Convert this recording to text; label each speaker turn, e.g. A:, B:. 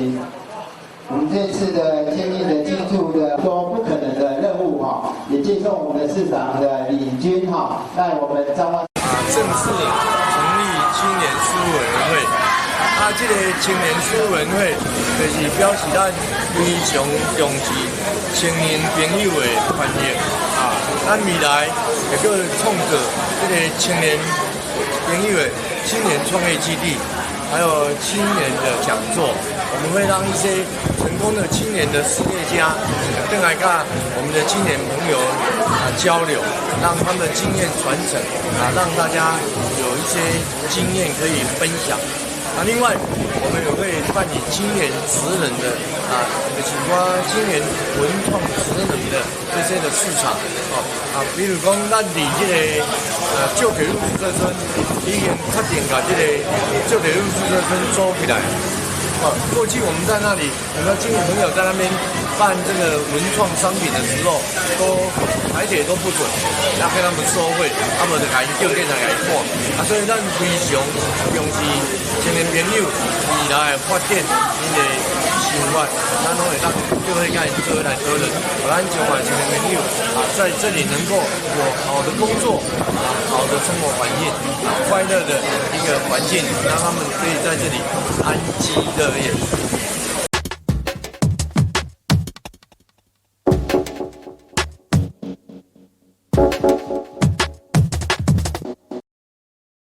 A: 心。我们这次的千亿的进驻的说不可能的任务哈，也借重我们市长的领军哈，带我们彰化
B: 正式成立青年事务委员会。这个青年事务委员会就是表示咱非常重视青年朋友的权益咱未来会个创造这个青年朋友的青年创业基地，还有青年的讲座。我们会让一些成功的青年的事业家，更来跟我们的青年朋友交流，让他们的经验传承让大家有一些经验可以分享。另外我们也会办理青年职人的就是说青年文创职人的这些的市场比如讲咱离这个旧铁路宿舍村已经确定把这个旧铁路宿舍村做起来。过去我们在那里，很多青年朋友在那边办这个文创商品的时候，台铁都不准，要跟他们收费，他们就改叫店长来看所以咱非常重视青年朋友未来的发展，因为生活，咱拢会当就会跟做来讨论，让咱中华青年朋友在这里能够有好的工作好的生活环境快乐的一个环境，让他们可以在这里安居乐业。